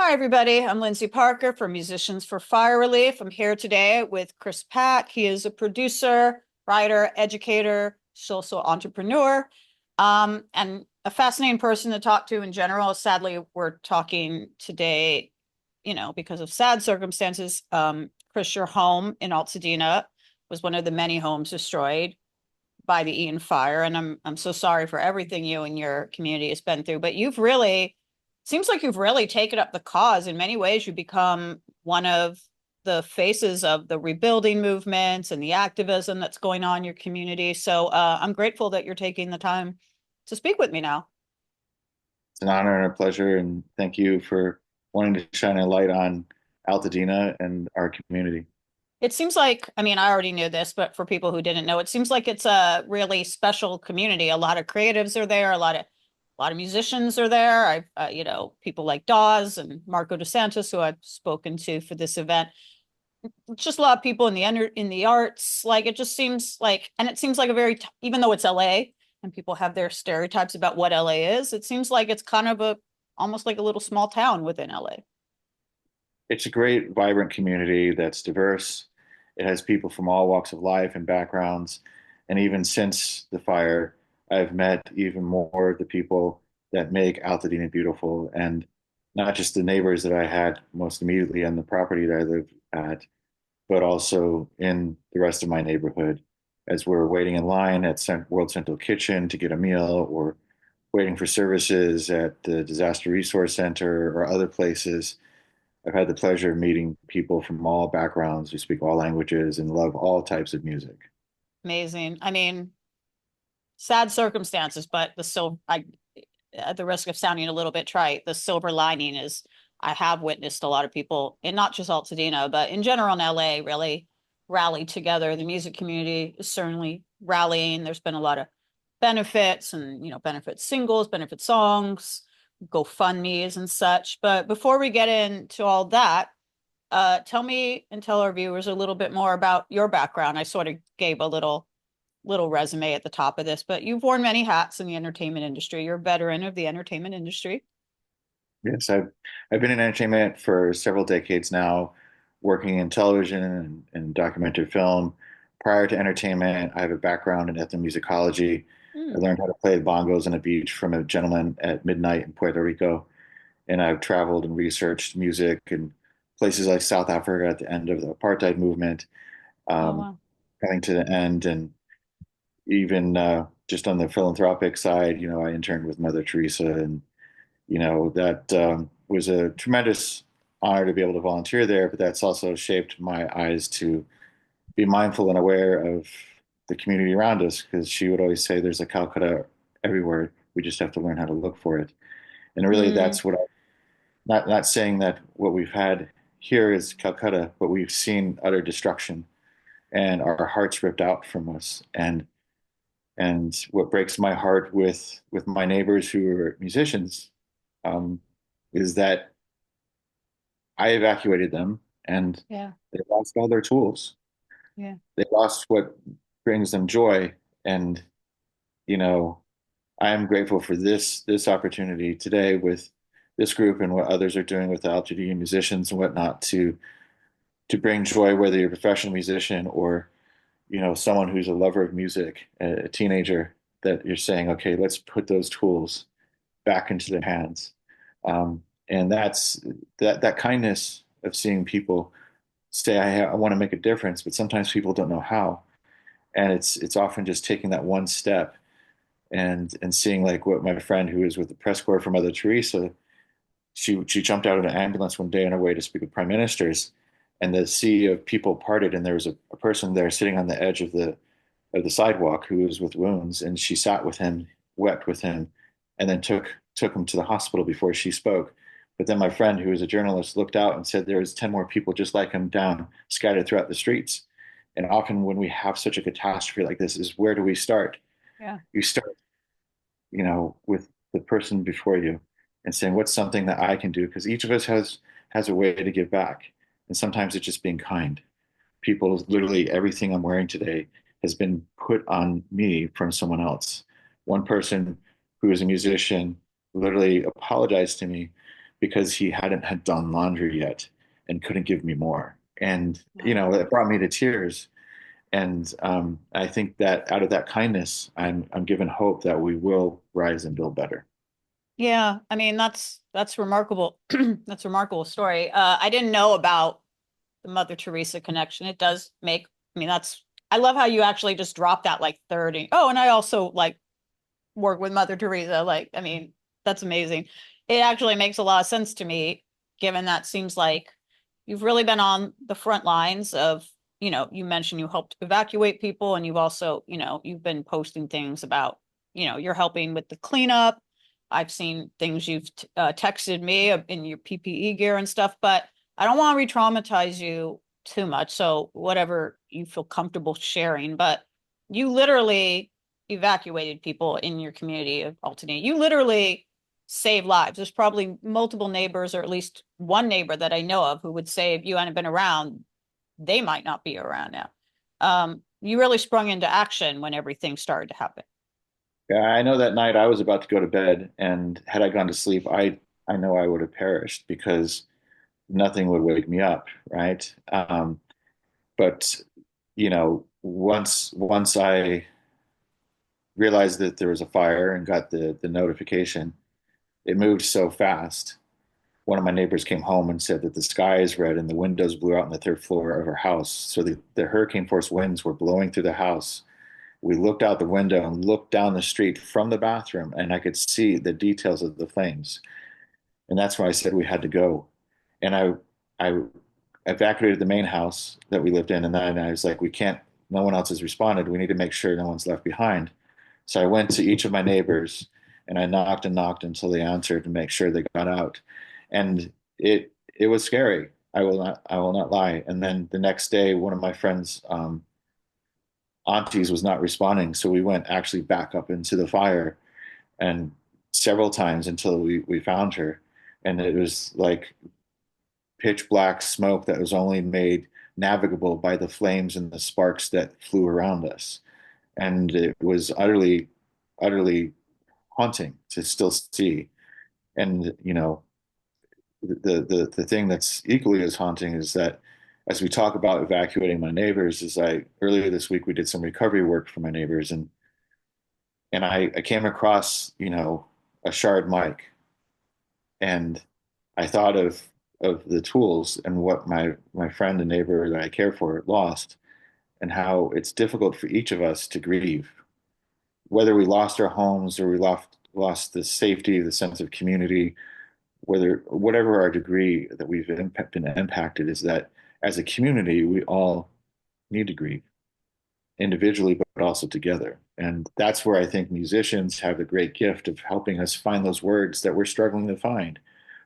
Hi, everybody. I'm Lyndsey Parker from Musicians for Fire Relief. I'm here today with Chris Pack. He is a producer, writer, educator, social entrepreneur, and a fascinating person to talk to in general. Sadly, we're talking today, because of sad circumstances. Chris, your home in Altadena was one of the many homes destroyed by the Eaton Fire, and I'm so sorry for everything you and your community has been through. But you've really seems like you've really taken up the cause. In many ways, you become one of the faces of the rebuilding movements and the activism that's going on in your community. So I'm grateful that you're taking the time to speak with me now. It's an honor and a pleasure, and thank you for wanting to shine a light on Altadena and our community. It seems like, I mean, I already knew this, but for people who didn't know, it seems like it's a really special community. A lot of creatives are there, a lot of musicians are there. I've, people like Dawes and Marco DeSantis, who I've spoken to for this event. Just a lot of people in the arts. Like it just seems like, and it seems like a very, even though it's LA and people have their stereotypes about what LA is, it seems like it's kind of almost like a little small town within LA. It's a great, vibrant community that's diverse. It has people from all walks of life and backgrounds. And even since the fire, I've met even more of the people that make Altadena beautiful, and not just the neighbors that I had most immediately on the property that I live at, but also in the rest of my neighborhood as we're waiting in line at World Central Kitchen to get a meal or waiting for services at the Disaster Resource Center or other places. I've had the pleasure of meeting people from all backgrounds who speak all languages and love all types of music. Amazing. I mean, sad circumstances, but at the risk of sounding a little bit trite, the silver lining is I have witnessed a lot of people, and not just Altadena, but in general in LA, really rally together. The music community is certainly rallying. There's been a lot of benefits and, benefit singles, benefit songs, GoFundMe's and such. But before we get into all that, tell me and tell our viewers a little bit more about your background. I sort of gave a little resume at the top of this, but you've worn many hats in the entertainment industry. You're a veteran of the entertainment industry. Yes, I've been in entertainment for several decades now, working in television and documentary film. Prior to entertainment, I have a background in ethnomusicology. I Mm. learned how to play the bongos on a beach from a gentleman at midnight in Puerto Rico, and I've traveled and researched music in places like South Africa at the end of the apartheid movement, Oh, um, wow. coming to the end, and even just on the philanthropic side, I interned with Mother Teresa, and that was a tremendous honor to be able to volunteer there. But that's also shaped my eyes to be mindful and aware of the community around us, because she would always say, "There's a Calcutta everywhere. We just have to learn how to look for it." And really, Mm, that's what I not saying that what we've had here is Calcutta, but we've seen utter destruction and our hearts ripped out from us. And what breaks my heart with my neighbors who are musicians, um, is that I evacuated them and yeah, they lost all their tools. yeah. They lost what brings them joy. And you know, I am grateful for this opportunity today with this group and what others are doing with the Altadena musicians and whatnot to bring joy, whether you're a professional musician or someone who's a lover of music, a teenager, that you're saying, okay, let's put those tools back into their hands. And that kindness of seeing people say, I want to make a difference, but sometimes people don't know how. And it's often just taking that one step and seeing, like what my friend who is with the press corps for Mother Teresa, she jumped out of an ambulance one day on her way to speak with prime ministers, and the sea of people parted, and there was a person there sitting on the edge of the sidewalk who was with wounds, and she sat with him, wept with him, and then took him to the hospital before she spoke. But then my friend, who was a journalist, looked out and said there was 10 more people just like him down, scattered throughout the streets. And often when we have such a catastrophe like this, is where do we start? Yeah. You start, with the person before you and saying, what's something that I can do? Because each of us has a way to give back. And sometimes it's just being kind. People, literally everything I'm wearing today has been put on me from someone else. One person who is a musician literally apologized to me because he hadn't had done laundry yet and couldn't give me more. And, Wow. it brought me to tears. And I think that out of that kindness, I'm given hope that we will rise and build better. Yeah, I mean that's remarkable. That's a remarkable story. I didn't know about the Mother Teresa connection. It does make, I mean, that's, I love how you actually just dropped that like third. Oh, and I also like work with Mother Teresa. Like, I mean, that's amazing. It actually makes a lot of sense to me, given that seems like you've really been on the front lines of, you mentioned you helped evacuate people, and you've also, you've been posting things about, you're helping with the cleanup. I've seen things you've texted me in your PPE gear and stuff, but I don't want to re-traumatize you too much. So whatever you feel comfortable sharing, but you literally evacuated people in your community of Altadena. You literally save lives. There's probably multiple neighbors, or at least one neighbor that I know of, who would say if you hadn't been around, they might not be around now. You really sprung into action when everything started to happen. Yeah, I know that night I was about to go to bed, and had I gone to sleep, I know I would have perished because nothing would wake me up, right? But once I realized that there was a fire and got the notification, it moved so fast. One of my neighbors came home and said that the sky is red and the windows blew out on the third floor of her house. So the hurricane force winds were blowing through the house. We looked out the window and looked down the street from the bathroom, and I could see the details of the flames. And that's why I said we had to go. And I evacuated the main house that we lived in, and then I was like, we can't, no one else has responded. We need to make sure no one's left behind. So I went to each of my neighbors and I knocked and knocked until they answered to make sure they got out. And it was scary. I will not lie. And then the next day, one of my friends' aunties was not responding, so we went actually back up into the fire and several times until we found her. And it was like pitch black smoke that was only made navigable by the flames and the sparks that flew around us. And it was utterly, utterly haunting to still see. And the thing that's equally as haunting is that as we talk about evacuating my neighbors, is I earlier this week we did some recovery work for my neighbors, and I came across a shard mic, and I thought of the tools and what my friend and neighbor that I care for lost, and how it's difficult for each of us to grieve, whether we lost our homes or we lost the safety, the sense of community, whatever our degree that we've been impacted, is that as a community we all need to grieve individually but also together. And that's where I think musicians have the great gift of helping us find those words that we're struggling to find,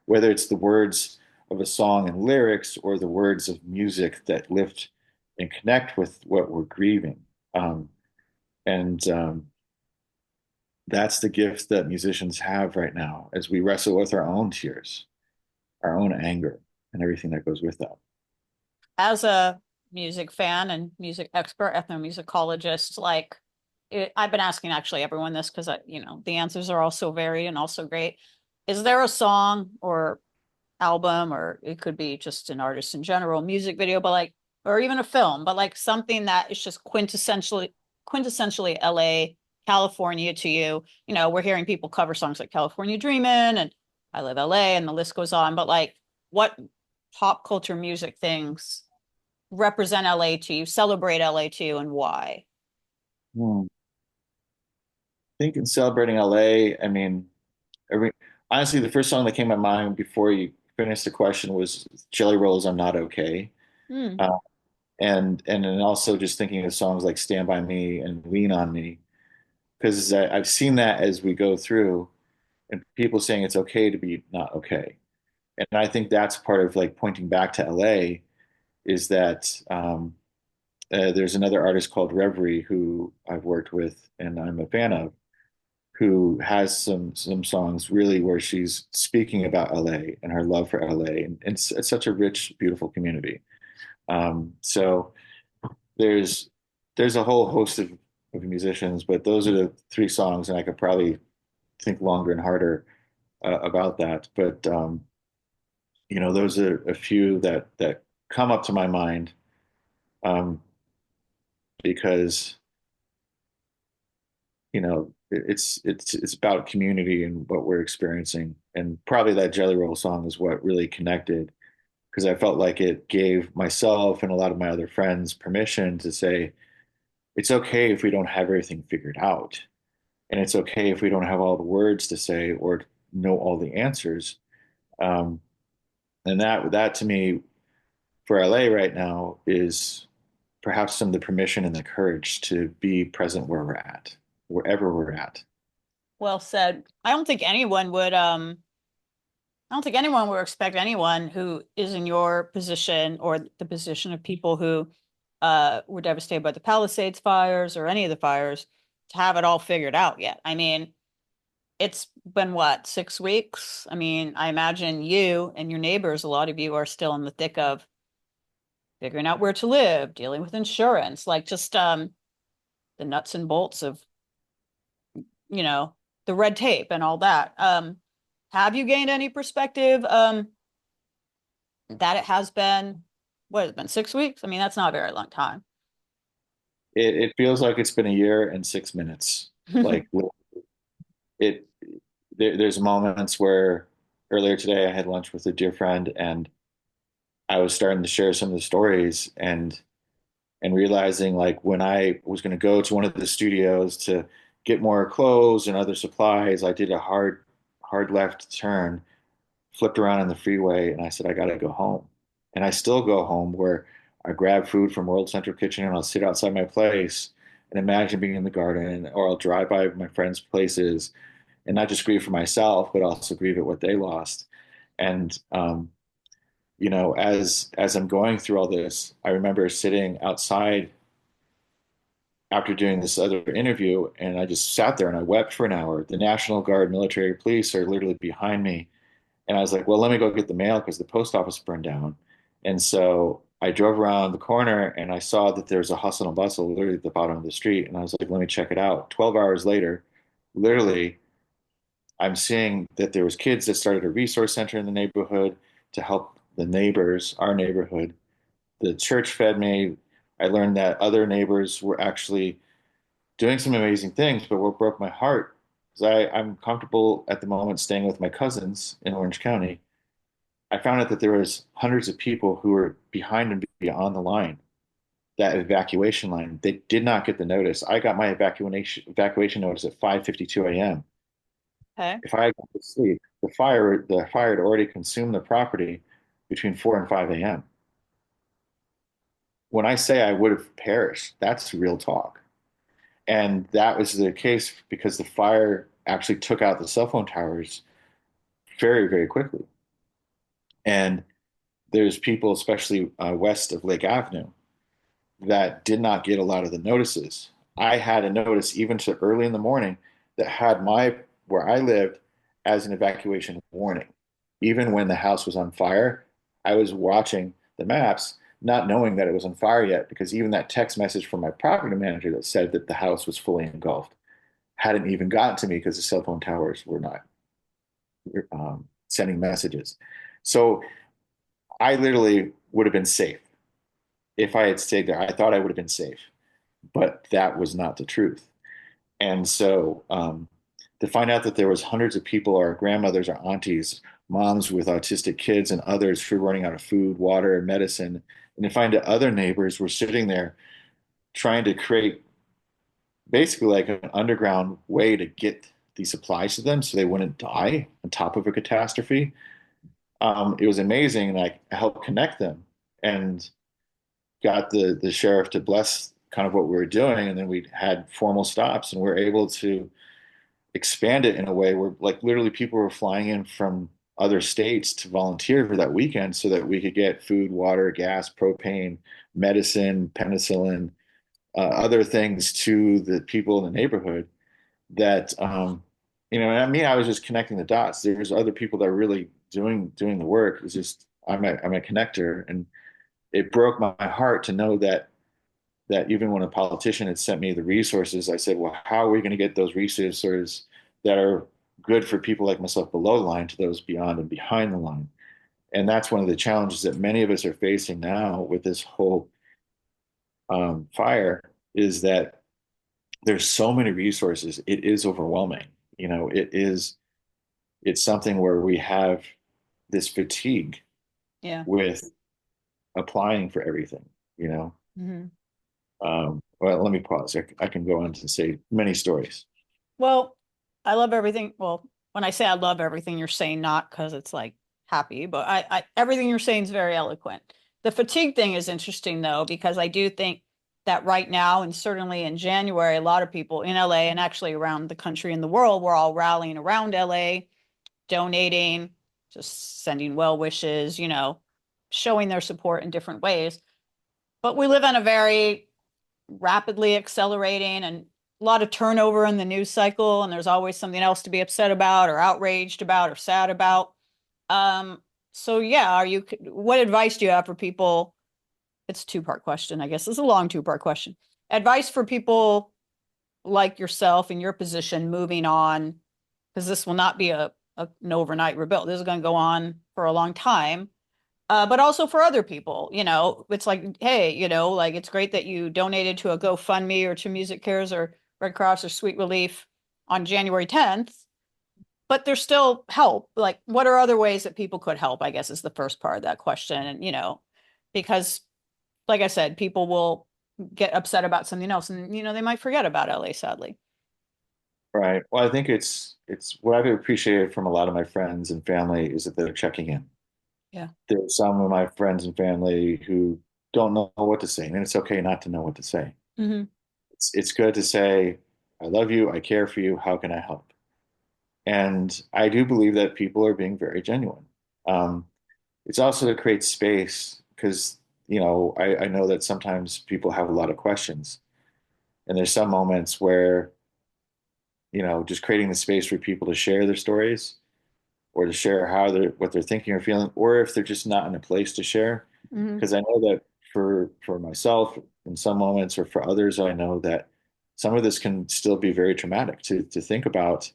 whether it's the words of a song and lyrics or the words of music that lift and connect with what we're grieving. And that's the gift that musicians have right now as we wrestle with our own tears, our own anger, and everything that goes with that. As a music fan and music expert, ethnomusicologist, like I've been asking actually everyone this because the answers are all so varied and also great. Is there a song or album, or it could be just an artist in general, music video, but like, or even a film, but like something that is just quintessentially LA, California to you? We're hearing people cover songs like California Dreamin' and I Live LA, and the list goes on, but like, what pop culture music things represent LA to you, celebrate LA to you, and why? Hmm. I think in celebrating LA, I mean, every, honestly, the first song that came to mind before you finished the question was Jelly Roll's "I'm Not Okay," Hmm. uh, and then also just thinking of songs like "Stand by Me" and "Lean on Me," because I've seen that as we go through, and people saying it's okay to be not okay. And I think that's part of like pointing back to LA, is that there's another artist called Reverie who I've worked with and I'm a fan of, who has some songs really where she's speaking about LA and her love for LA, and it's such a rich, beautiful community. So there's there's a whole host of musicians, but those are the three songs, and I could probably think longer and harder about that. But those are a few that come up to my mind, um, because it's about community and what we're experiencing, and probably that Jelly Roll song is what really connected, because I felt like it gave myself and a lot of my other friends permission to say it's okay if we don't have everything figured out, and it's okay if we don't have all the words to say or know all the answers. Um, and that to me for LA right now is perhaps some of the permission and the courage to be present where we're at, wherever we're at. Well said. I don't think anyone would expect anyone who is in your position or the position of people who were devastated by the Palisades fires or any of the fires to have it all figured out yet. I mean, it's been what, 6 weeks? I mean, I imagine you and your neighbors, a lot of you are still in the thick of figuring out where to live, dealing with insurance, like just the nuts and bolts of, you know, the red tape and all that. Have you gained any perspective that it has been, what has it been, 6 weeks? I mean, that's not a very long time. It feels like it's been a year and 6 minutes. Like it, there's moments where earlier today I had lunch with a dear friend, and I was starting to share some of the stories, and realizing like when I was going to go to one of the studios to get more clothes and other supplies, I did a hard left turn, flipped around on the freeway, and I said, I got to go home. And I still go home where I grab food from World Central Kitchen and I'll sit outside my place and imagine being in the garden, or I'll drive by my friends' places and not just grieve for myself, but also grieve at what they lost. And as I'm going through all this, I remember sitting outside after doing this other interview, and I just sat there and I wept for an hour. The National Guard, military, police are literally behind me, and I was like, well, let me go get the mail because the post office burned down. And so I drove around the corner and I saw that there's a hustle and bustle literally at the bottom of the street. And I was like, let me check it out. 12 hours later, literally, I'm seeing that there was kids that started a resource center in the neighborhood to help the neighbors, our neighborhood. The church fed me. I learned that other neighbors were actually doing some amazing things, but what broke my heart is I'm comfortable at the moment staying with my cousins in Orange County. I found out that there was hundreds of people who were behind and beyond the line, that evacuation line. They did not get the notice. I got my evacuation notice at 5:52 a.m. Okay. If I had gone to sleep, the fire had already consumed the property between 4 and 5 a.m. When I say I would have perished, that's real talk. And that was the case because the fire actually took out the cell phone towers very, very quickly. And there's people, especially west of Lake Avenue, that did not get a lot of the notices. I had a notice even to early in the morning that had my where I lived as an evacuation warning. Even when the house was on fire, I was watching the maps, not knowing that it was on fire yet, because even that text message from my property manager that said that the house was fully engulfed hadn't even gotten to me because the cell phone towers were not sending messages. So I literally would have been safe if I had stayed there. I thought I would have been safe, but that was not the truth. And so to find out that there was hundreds of people, our grandmothers, our aunties, moms with autistic kids, and others who were running out of food, water, and medicine, and to find that other neighbors were sitting there trying to create basically like an underground way to get these supplies to them so they wouldn't die on top of a catastrophe. It was amazing, and I helped connect them and got the sheriff to bless kind of what we were doing, and then we had formal stops, and we are able to expand it in a way where like literally people were flying in from other states to volunteer for that weekend so that we could get food, water, gas, propane, medicine, penicillin, other things to the people in the neighborhood that and I mean I was just connecting the dots. There's other people that are really doing the work. It's just I'm a connector, and it broke my heart to know that even when a politician had sent me the resources, I said, well, how are we going to get those resources that are good for people like myself below the line to those beyond and behind the line? And that's one of the challenges that many of us are facing now with this whole fire is that there's so many resources. It is overwhelming. It's something where we have this fatigue Yeah. with applying for everything, you know. Hmm. Well, let me pause. I can go on to say many stories. Well, I love everything. Well, when I say I love everything you're saying, not because it's like happy, but everything you're saying is very eloquent. The fatigue thing is interesting though, because I do think that right now, and certainly in January, a lot of people in LA and actually around the country and the world, we're all rallying around LA, donating, just sending well wishes, showing their support in different ways. But we live in a very rapidly accelerating and a lot of turnover in the news cycle, and there's always something else to be upset about or outraged about or sad about. Um, so yeah, what advice do you have for people? It's a two-part question, I guess. It's a long two-part question. Advice for people like yourself in your position moving on, because this will not be an overnight rebuild. This is going to go on for a long time. But also for other people, it's like, hey, like it's great that you donated to a GoFundMe or to Music Cares or Red Cross or Sweet Relief on January 10th, but there's still help. Like, what are other ways that people could help? I guess is the first part of that question. And, because like I said, people will get upset about something else and, they might forget about LA, sadly. Right. Well, I think it's what I've appreciated from a lot of my friends and family is that they're checking in. Yeah. There's some of my friends and family who don't know what to say, and it's okay not to know what to say. Hmm. It's good to say, I love you, I care for you, how can I help? And I do believe that people are being very genuine. Um, it's also to create space because, I know that sometimes people have a lot of questions. And there's some moments where, just creating the space for people to share their stories or to share what they're thinking or feeling, or if they're just not in a place to share. Hmm. Because I know that for myself in some moments or for others, I know that some of this can still be very traumatic to think about.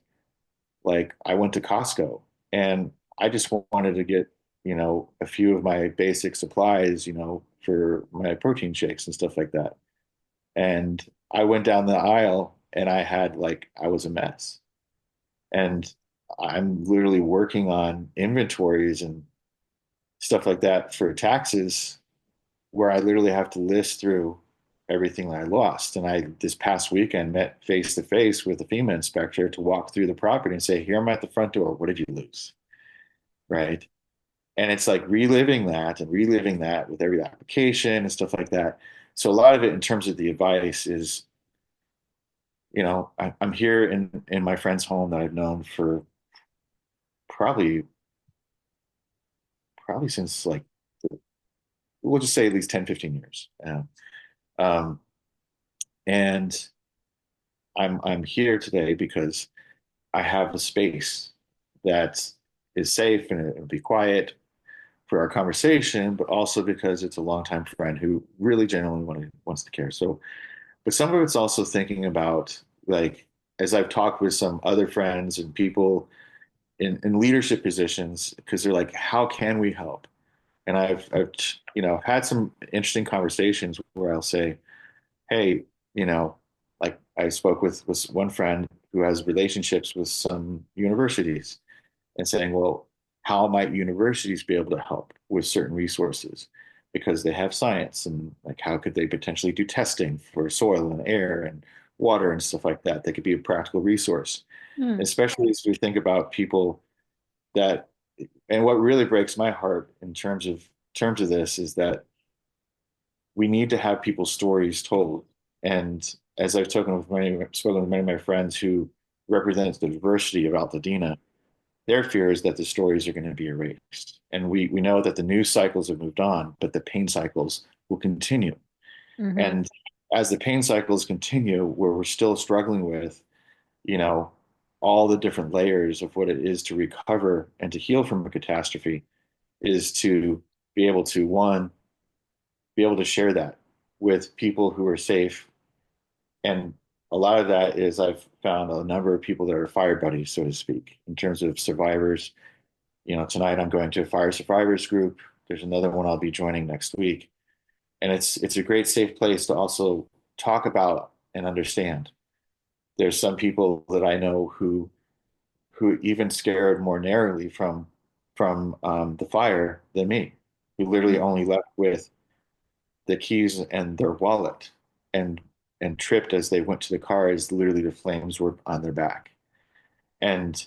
Like I went to Costco and I just wanted to get, a few of my basic supplies, for my protein shakes and stuff like that. And I went down the aisle and I was a mess. And I'm literally working on inventories and stuff like that for taxes where I literally have to list through everything that I lost. And I this past weekend met face to face with a FEMA inspector to walk through the property and say, here I'm at the front door. What did you lose? Right. And it's like reliving that with every application and stuff like that. So a lot of it in terms of the advice is, I'm here in my friend's home that I've known for probably since like we'll just say at least 10, 15 years. Um, and I'm here today because I have a space that is safe and it'll be quiet for our conversation, but also because it's a longtime friend who really genuinely wants to care. So, but some of it's also thinking about like as I've talked with some other friends and people in leadership positions, because they're like, how can we help? And I've had some interesting conversations where I'll say, hey, you know, like I spoke with one friend who has relationships with some universities and saying, well, how might universities be able to help with certain resources? Because they have science and like how could they potentially do testing for soil and air and water and stuff like that? That could be a practical resource, Mm. especially as we think about people that, and what really breaks my heart in terms of this is that we need to have people's stories told. And as I've spoken with many of my friends who represent the diversity of Altadena, their fear is that the stories are going to be erased. And we know that the news cycles have moved on, but the pain cycles will continue. Hmm. And as the pain cycles continue, where we're still struggling with, you know, all the different layers of what it is to recover and to heal from a catastrophe, is to be able to, one, be able to share that with people who are safe. And a lot of that is I've found a number of people that are fire buddies, so to speak, in terms of survivors Tonight I'm going to a fire survivors group. There's another one I'll be joining next week. And it's a great safe place to also talk about and understand. There's some people that I know who even scared more narrowly from the fire than me, who literally Mm. only left with the keys and their wallet and and tripped as they went to the car as literally the flames were on their back. And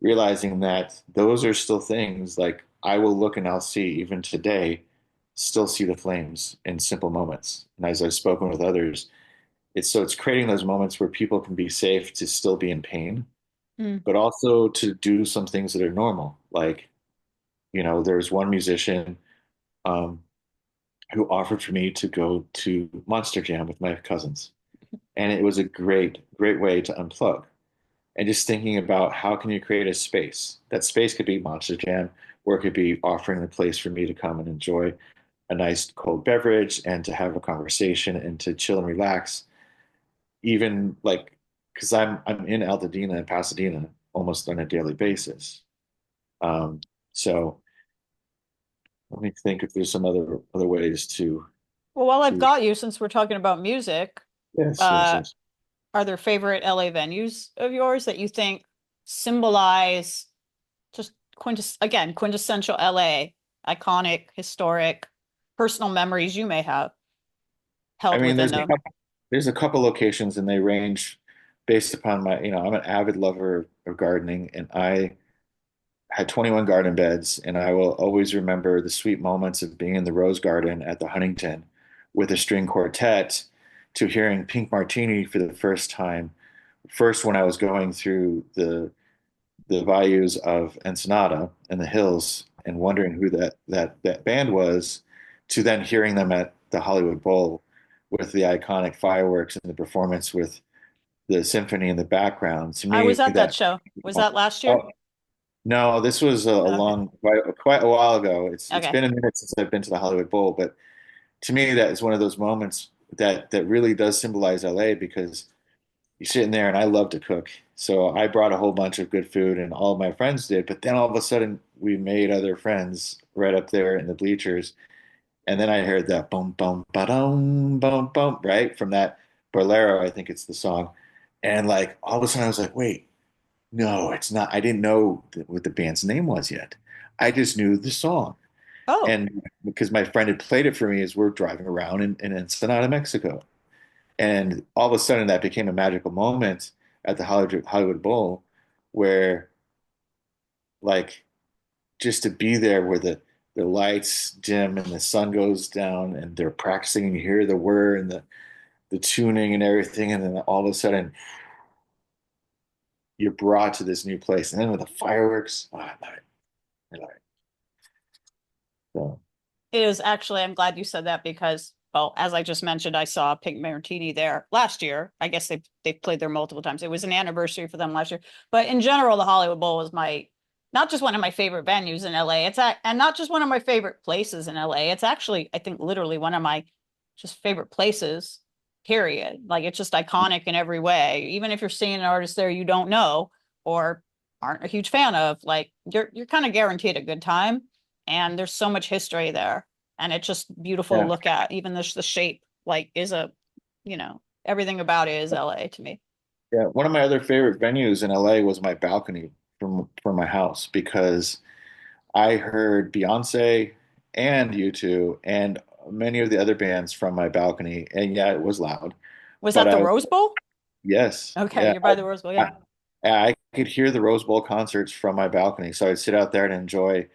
realizing that those are still things like I will look and I'll see even today, still see the flames in simple moments. And as I've spoken with others, it's creating those moments where people can be safe to still be in pain, Mm. but also to do some things that are normal. Like, there's one musician um, who offered for me to go to Monster Jam with my cousins. And it was a great, great way to unplug. And just thinking about how can you create a space? That space could be Monster Jam, or it could be offering a place for me to come and enjoy a nice cold beverage and to have a conversation and to chill and relax. Even like, because I'm in Altadena and Pasadena almost on a daily basis. Um, so let me think if there's some other ways Well, while I've to got you, since we're talking about music, yes, yes, uh, yes. are there favorite LA venues of yours that you think symbolize just quintessential LA, iconic, historic, personal memories you may have I held mean, within them? there's a couple locations and they range based upon I'm an avid lover of gardening and I had 21 garden beds and I will always remember the sweet moments of being in the rose garden at the Huntington with a string quartet to hearing Pink Martini for the first time. First, when I was going through the bayous of Ensenada and the hills and wondering who that band was, to then hearing them at the Hollywood Bowl with the iconic fireworks and the performance with the symphony in the background. To I was me, at that that show. Was that last year? oh no, this was a Okay. long quite a while ago. It's Okay. been a minute since I've been to the Hollywood Bowl, but to me, that is one of those moments that really does symbolize LA because you're sitting there and I love to cook. So I brought a whole bunch of good food and all of my friends did. But then all of a sudden we made other friends right up there in the bleachers. And then I heard that boom, boom, ba-dum, boom, boom, right? From that Bolero, I think it's the song. And like all of a sudden I was like, wait, no, it's not. I didn't know what the band's name was yet. I just knew the song. Oh, And because my friend had played it for me as we're driving around in Ensenada, Mexico. And all of a sudden, that became a magical moment at the Hollywood Bowl, where like just to be there, where the lights dim and the sun goes down, and they're practicing, and you hear the whir and the tuning and everything, and then all of a sudden you're brought to this new place, and then with the fireworks, oh, I love it. I love it. So it is actually, I'm glad you said that because, well, as I just mentioned, I saw Pink Martini there last year. I guess they've played there multiple times. It was an anniversary for them last year. But in general, the Hollywood Bowl was not just one of my favorite venues in LA. And not just one of my favorite places in LA. It's actually, I think, literally one of my just favorite places, period. Like it's just iconic in every way. Even if you're seeing an artist there you don't know or aren't a huge fan of, like you're kind of guaranteed a good time. And there's so much history there, and it's just beautiful to yeah, look at. Even the shape, like, is everything about it is LA to me. yeah. One of my other favorite venues in LA was my balcony from my house because I heard Beyonce and U2 and many of the other bands from my balcony, and yeah, it was loud, Was but that the Rose Bowl? yes, Okay, yeah, you're by the Rose Bowl, yeah. I could hear the Rose Bowl concerts from my balcony, so I'd sit out there and enjoy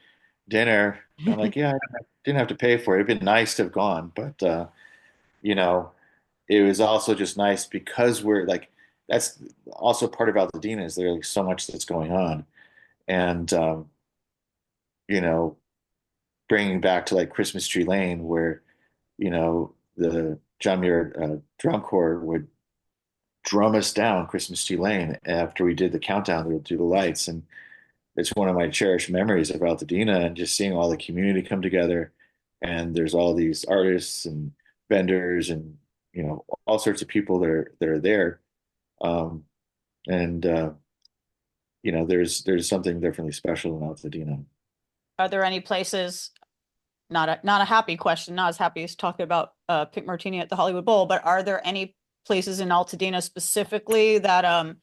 dinner. I'm like, yeah, I didn't have to pay for it. It'd been nice to have gone, but you know, it was also just nice because we're like, that's also part of Altadena is there's like so much that's going on, and you know, bringing back to like Christmas Tree Lane where the John Muir drum corps would drum us down Christmas Tree Lane after we did the countdown to the lights. And it's one of my cherished memories of Altadena and just seeing all the community come together. And there's all these artists and vendors and, all sorts of people that are there. And, there's something definitely special in Altadena. Are there any places, not a happy question, not as happy as talking about Pink Martini at the Hollywood Bowl, but are there any places in Altadena specifically that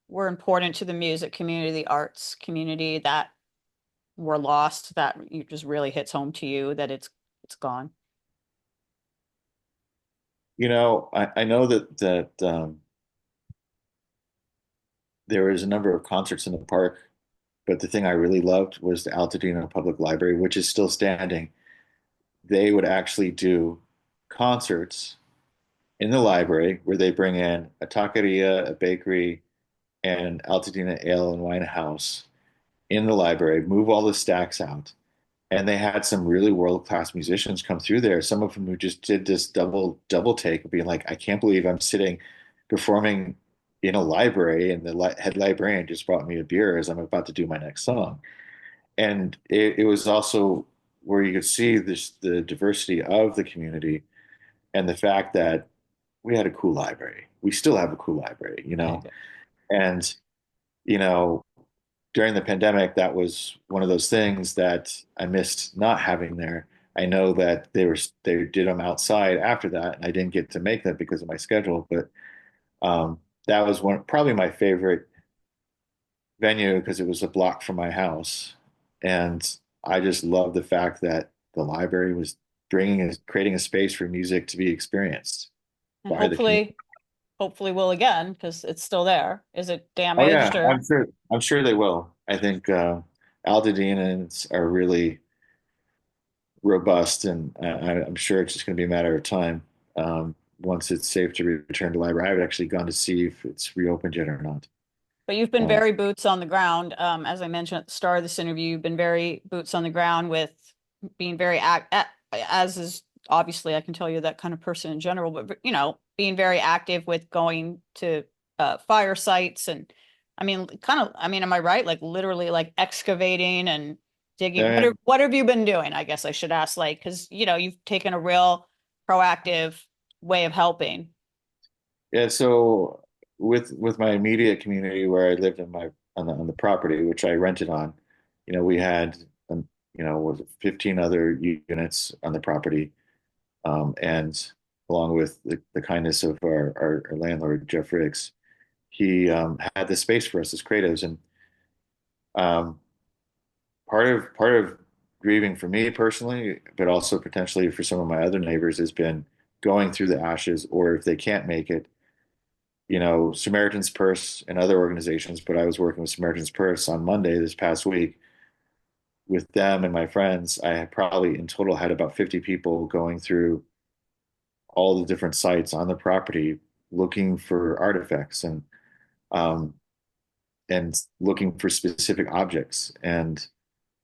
were important to the music community, the arts community, that were lost, that it just really hits home to you that it's gone? I know that there was a number of concerts in the park, but the thing I really loved was the Altadena Public Library, which is still standing. They would actually do concerts in the library where they bring in a taqueria, a bakery, and Altadena Ale and Wine House in the library, move all the stacks out. And they had some really world-class musicians come through there, some of them who just did this double take of being like, I can't believe I'm sitting performing in a library and the head librarian just brought me a beer as I'm about to do my next song. And it was also where you could see the diversity of the community and the fact that we had a cool library. We still have a cool library, and you know, during the pandemic, that was one of those things that I missed not having there. I know that they did them outside after that, and I didn't get to make that because of my schedule. But that was probably my favorite venue because it was a block from my house, and I just love the fact that the library was creating a space for music to be experienced And by the community. hopefully will again, because it's still there. Is it Oh damaged yeah, or? I'm sure they will. I think Aldeanans are really robust, and I'm sure it's just going to be a matter of time once it's safe to return to library. I haven't actually gone to see if it's reopened yet or not. But you've been Uh, very boots on the ground. As I mentioned at the start of this interview, you've been very boots on the ground with being very as is obviously I can tell you that kind of person in general, but being very active with going to fire sites and I mean, am I right? Like literally like excavating and digging. and What have you been doing? I guess I should ask, like, because you've taken a real proactive way of helping. yeah, so with my immediate community where I lived on the property which I rented on, we had was it 15 other units on the property, and along with the kindness of our landlord Jeff Riggs, he had this space for us as creatives, and um, part of grieving for me personally, but also potentially for some of my other neighbors, has been going through the ashes, or if they can't make it, Samaritan's Purse and other organizations. But I was working with Samaritan's Purse on Monday this past week with them and my friends. I had probably in total had about 50 people going through all the different sites on the property looking for artifacts um, and looking for specific objects. And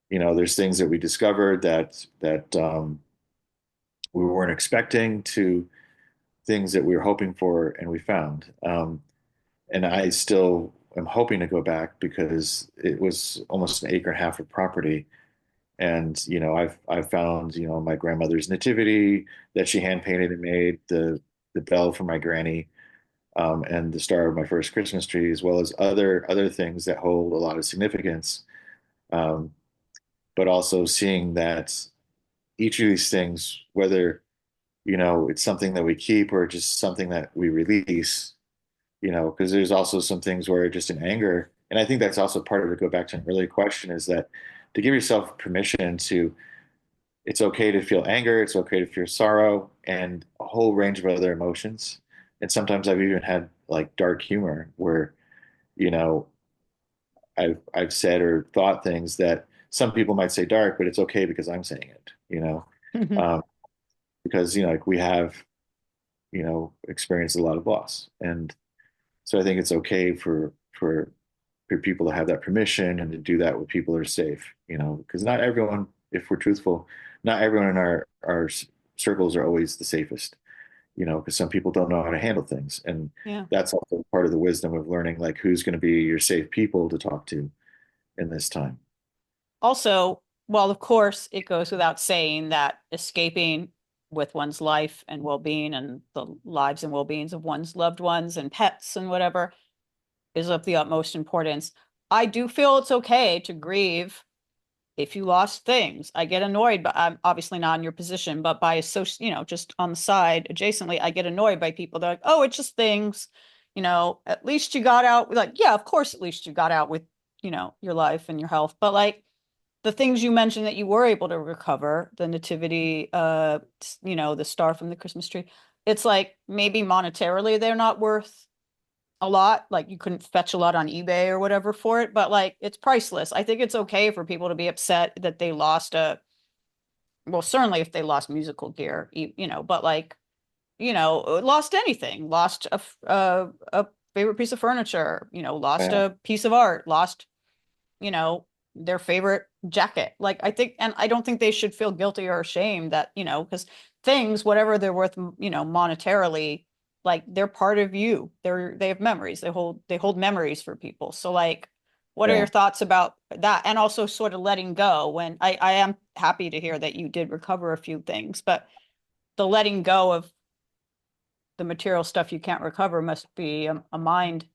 there's things that we discovered that we weren't expecting, to things that we were hoping for and we found. And I still am hoping to go back because it was almost an acre and a half of property. And I've found my grandmother's nativity that she hand painted and made, the bell for my granny, and the star of my first Christmas tree, as well as other things that hold a lot of significance. Um, but also seeing that each of these things, whether it's something that we keep or just something that we release, because there's also some things where just in anger, and I think that's also part of it. Go back to an earlier question, is that to give yourself permission to, it's okay to feel anger, it's okay to feel sorrow, and a whole range of other emotions. And sometimes I've even had like dark humor where, you know, I've said or thought things that some people might say dark, but it's okay because I'm saying it. Um, because like we have experienced a lot of loss, and so I think it's okay for people to have that permission and to do that with people that are safe, because not everyone, if we're truthful, not everyone in our circles are always the safest, because some people don't know how to handle things, and Yeah. that's also part of the wisdom of learning, like who's going to be your safe people to talk to in this time. Also, well, of course, it goes without saying that escaping with one's life and well-being and the lives and well-beings of one's loved ones and pets and whatever is of the utmost importance. I do feel it's okay to grieve if you lost things, I get annoyed, but I'm obviously not in your position, but by just on the side, adjacently, I get annoyed by people. They're like, oh, it's just things, at least you got out. Like, yeah, of course, at least you got out with, your life and your health. But like the things you mentioned that you were able to recover, the nativity, the star from the Christmas tree, it's like maybe monetarily they're not worth a lot. Like you couldn't fetch a lot on eBay or whatever for it, but like it's priceless. I think it's okay for people to be upset that they lost well, certainly if they lost musical gear, but like, lost anything, lost a favorite piece of furniture, lost Yeah. a piece of art, lost, you know, their favorite jacket. Like I think, and I don't think they should feel guilty or ashamed that, because things, whatever they're worth, monetarily, like they're part of you. They have memories. They hold memories for people. So like, what are Yeah. your thoughts about that? And also sort of letting go when I am happy to hear that you did recover a few things, but the letting go of the material stuff you can't recover must be a mind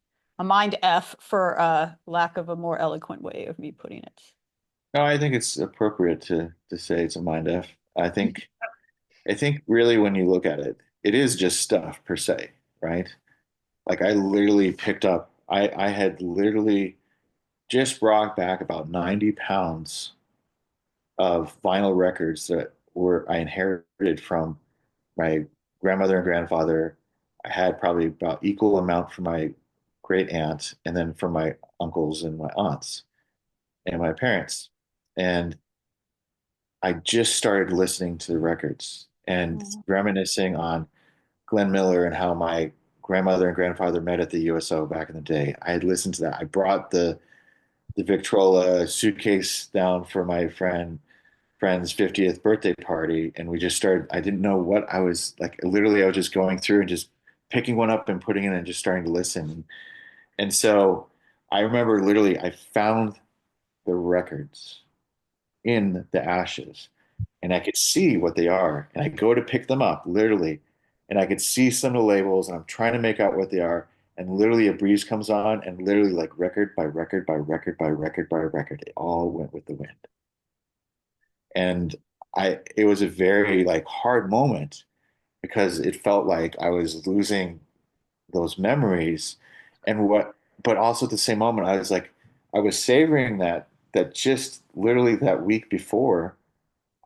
F for lack of a more eloquent way of me putting it. No, I think it's appropriate to say it's a mind F. I think really when you look at it, it is just stuff per se, right? Like I literally picked up, I had literally just brought back about 90 pounds of vinyl records that were I inherited from my grandmother and grandfather. I had probably about equal amount from my great aunt and then from my uncles and my aunts and my parents. And I just started listening to the records and Oh, reminiscing on Glenn Miller and how my grandmother and grandfather met at the USO back in the day. I had listened to that. I brought the Victrola suitcase down for my friend's 50th birthday party, and we just started. I didn't know what I was like. Literally, I was just going through and just picking one up and putting it in and just starting to listen. And so I remember literally, I found the records in the ashes and I could see what they are. And I go to pick them up, literally, and I could see some of the labels, and I'm trying to make out what they are. And literally, a breeze comes on, and literally, like record by record by record by record by record, it all went with the wind. And it was a very like hard moment because it felt like I was losing those memories, but also at the same moment, I was like, I was savoring that just literally that week before.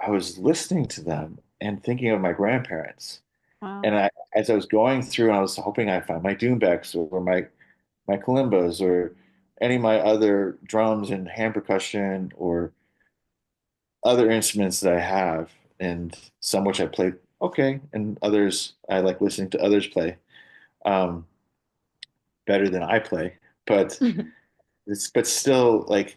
I was listening to them and thinking of my grandparents. wow. And as I was going through, and I was hoping I found my doumbeks or my kalimbas or any of my other drums and hand percussion or other instruments that I have, and some which I play okay, and others I like listening to others play um, better than I play. But but still like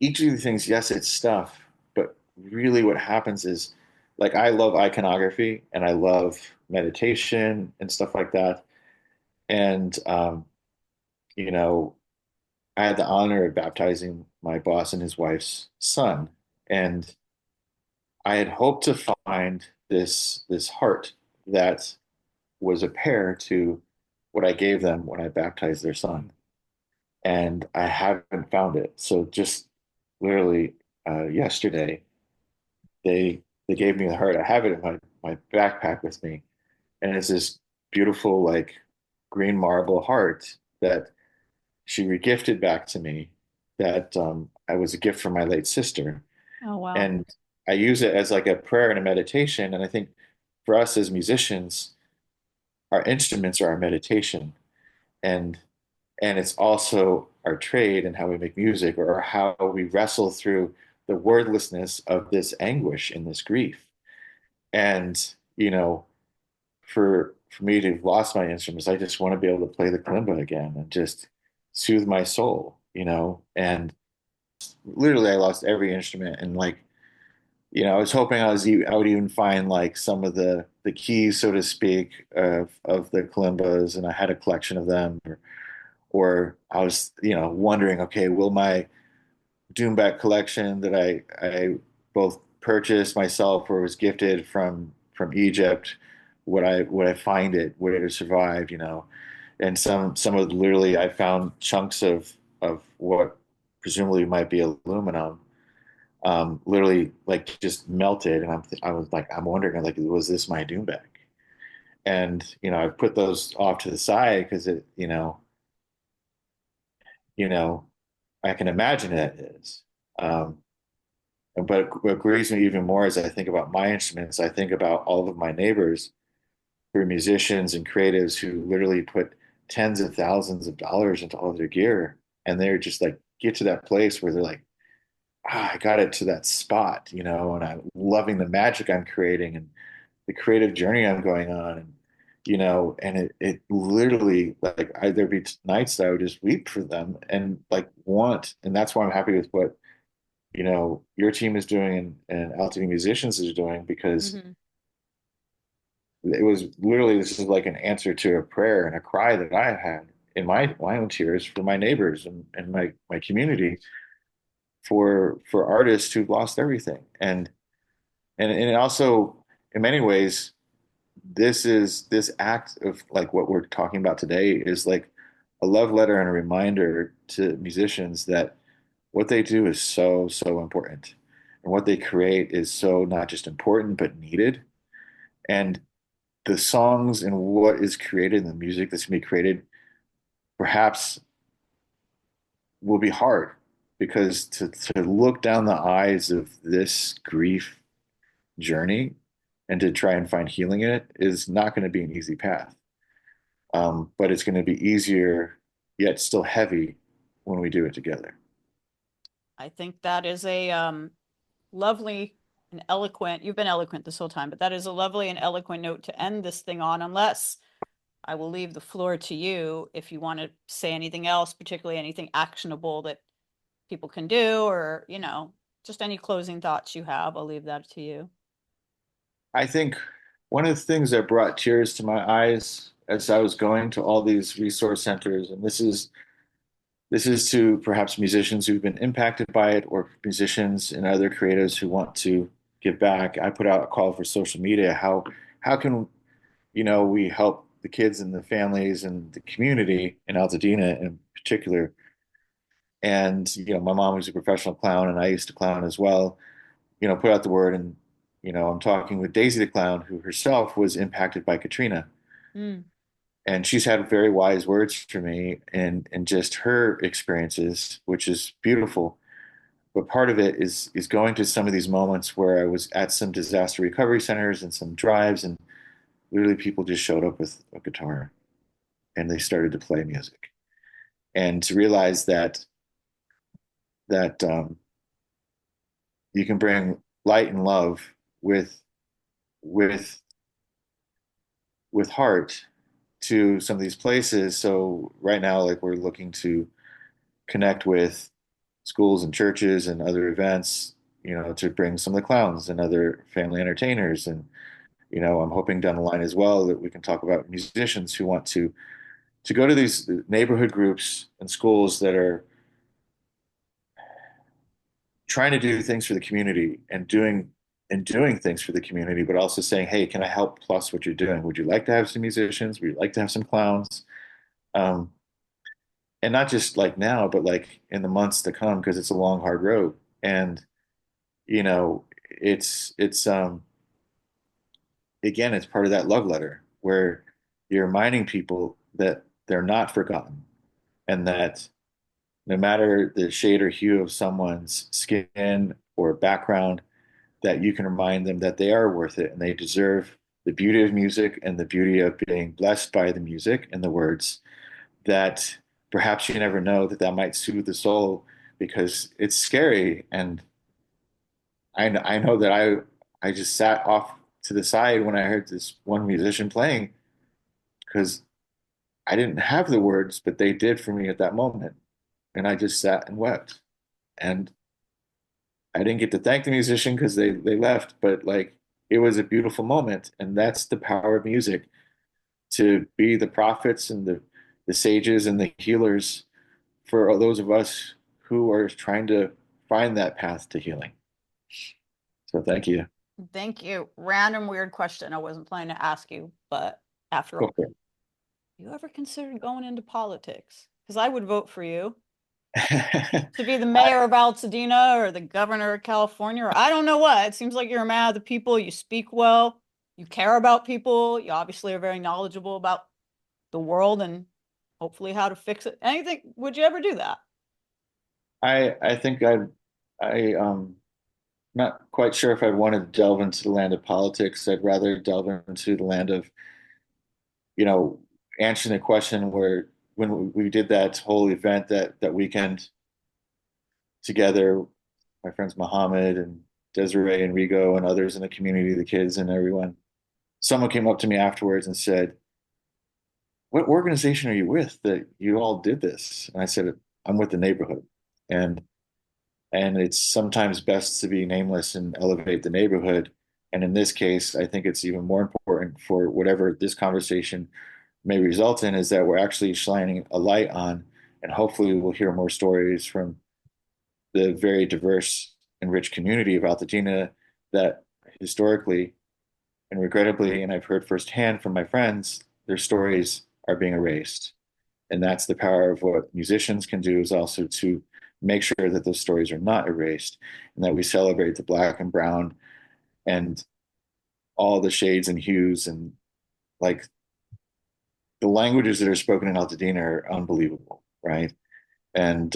each of the things, yes, it's stuff, but really what happens is like I love iconography and I love meditation and stuff like that. And you know, I had the honor of baptizing my boss and his wife's son. And I had hoped to find this heart that was a pair to what I gave them when I baptized their son. And I haven't found it. So just literally yesterday, they gave me the heart. I have it in my backpack with me, and it's this beautiful like green marble heart that she regifted back to me. That I was a gift from my late sister, Oh, wow. and I use it as like a prayer and a meditation. And I think for us as musicians, our instruments are our meditation, and it's also our trade and how we make music or how we wrestle through the wordlessness of this anguish and this grief. And, you know, for me to have lost my instruments, I just want to be able to play the kalimba again and just soothe my soul, And literally I lost every instrument and like, I was hoping I would even find like some of the keys, so to speak, of the kalimbas, and I had a collection of them, or I was, wondering, okay, will my Doomback collection that I both purchased myself or was gifted from Egypt, would I find it? Would it have survived? And some of literally I found chunks of what presumably might be aluminum, literally like just melted. And I was like, I'm wondering, like, was this my doom bag? And, I put those off to the side because you know, I can imagine it is. Um, but what grieves me even more as I think about my instruments, I think about all of my neighbors who are musicians and creatives who literally put tens of thousands of dollars into all of their gear. And they're just like, get to that place where they're like, I got it to that spot, and I'm loving the magic I'm creating and the creative journey I'm going on. And, and it literally, like, there'd be nights that I would just weep for them and like and that's why I'm happy with what, your team is doing and Altitude Musicians is doing, because Mhm. it was literally, this is like an answer to a prayer and a cry that I had in my own tears for my neighbors and my community for artists who've lost everything. And it also, in many ways, this act of like what we're talking about today is like a love letter and a reminder to musicians that what they do is so, so important. And what they create is so not just important, but needed. And the songs and what is created and the music that's going to be created perhaps will be hard, because to look down the eyes of this grief journey and to try and find healing in it is not going to be an easy path. But it's going to be easier, yet still heavy, when we do it together. I think that is a lovely and eloquent, you've been eloquent this whole time, but that is a lovely and eloquent note to end this thing on, unless I will leave the floor to you if you want to say anything else, particularly anything actionable that people can do, or, just any closing thoughts you have. I'll leave that to you. I think one of the things that brought tears to my eyes as I was going to all these resource centers, and this is to perhaps musicians who've been impacted by it or musicians and other creatives who want to give back. I put out a call for social media. How can we help the kids and the families and the community in Altadena in particular? And my mom was a professional clown, and I used to clown as well. Put out the word, and I'm talking with Daisy the clown, who herself was impacted by Katrina, Mm. and she's had very wise words for me and just her experiences, which is beautiful. But part of it is going to some of these moments where I was at some disaster recovery centers and some drives, and literally people just showed up with a guitar and they started to play music, and to realize that you can bring light and love with with with heart to some of these places. So right now, like, we're looking to connect with schools and churches and other events, to bring some of the clowns and other family entertainers. And, I'm hoping down the line as well that we can talk about musicians who want to go to these neighborhood groups and schools that are trying to do things for the community and doing things for the community, but also saying, hey, can I help plus what you're doing? Would you like to have some musicians? Would you like to have some clowns? Um, and not just like now, but like in the months to come, because it's a long, hard road. And it's again, it's part of that love letter where you're reminding people that they're not forgotten, and that no matter the shade or hue of someone's skin or background, that you can remind them that they are worth it and they deserve the beauty of music and the beauty of being blessed by the music and the words, that perhaps you never know that might soothe the soul, because it's scary. And I know that I just sat off to the side when I heard this one musician playing, because I didn't have the words, but they did for me at that moment. And I just sat and wept. And I didn't get to thank the musician because they left, but like, it was a beautiful moment. And that's the power of music, to be the prophets and the sages and the healers for those of us who are trying to find that path to healing. So thank you. Thank you. Random weird question I wasn't planning to ask you, but after Go all, for it. you ever considered going into politics? Because I would vote for you. To be the mayor of Altadena or the governor of California, or I don't know what. It seems like you're a man of the people. You speak well. You care about people. You obviously are very knowledgeable about the world and hopefully how to fix it. Anything, would you ever do that? I think I not quite sure if I'd want to delve into the land of politics. I'd rather delve into the land of, you know, answering the question where when we did that whole event that weekend together, my friends Mohammed and Desiree and Rigo and others in the community, the kids and everyone, someone came up to me afterwards and said, "What organization are you with that you all did this?" And I said, "I'm with the neighborhood." And it's sometimes best to be nameless and elevate the neighborhood. And in this case, I think it's even more important for whatever this conversation may result in is that we're actually shining a light on, and hopefully we'll hear more stories from the very diverse and rich community of Altadena that historically and regrettably, and I've heard firsthand from my friends, their stories are being erased. And that's the power of what musicians can do is also to make sure that those stories are not erased and that we celebrate the black and brown and all the shades and hues and like the languages that are spoken in Altadena are unbelievable, right? And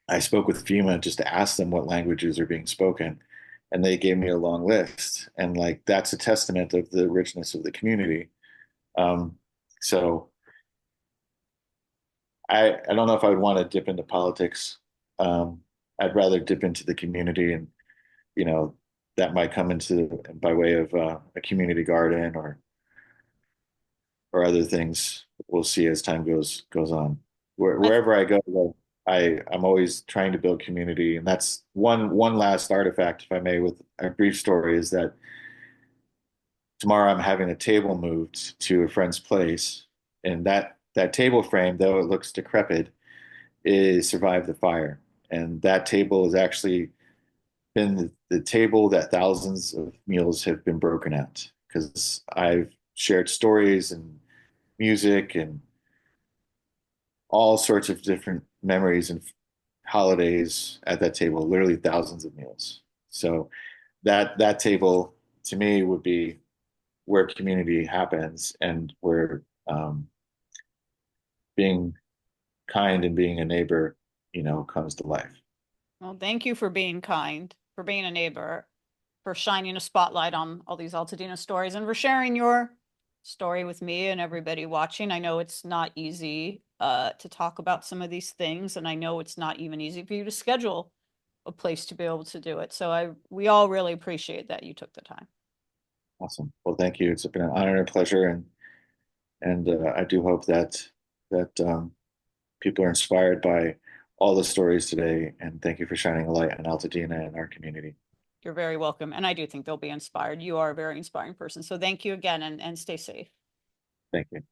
I spoke with FEMA just to ask them what languages are being spoken, and they gave me a long list. And like that's a testament of the richness of the community. Um, so I don't know if I would want to dip into politics. I'd rather dip into the community, and you know that might come into by way of a community garden or other things. We'll see as time goes on. I, Wherever I go, though, I'm always trying to build community, and that's one last artifact, if I may, with a brief story, is that tomorrow I'm having a table moved to a friend's place, and that table frame, though it looks decrepit, is survived the fire, and that table has actually been the table that thousands of meals have been broken at because I've shared stories and music and all sorts of different memories and holidays at that table, literally thousands of meals. So that table to me would be where community happens and where being kind and being a neighbor, comes to life. well, thank you for being kind, for being a neighbor, for shining a spotlight on all these Altadena stories, and for sharing your story with me and everybody watching. I know it's not easy to talk about some of these things, and I know it's not even easy for you to schedule a place to be able to do it. So we all really appreciate that you took the time. Awesome. Well, thank you. It's been an honor and a pleasure, and I do hope that people are inspired by all the stories today. And thank you for shining a light on Altadena and our community. You're very welcome. And I do think they'll be inspired. You are a very inspiring person. So thank you again and stay safe. Thank you.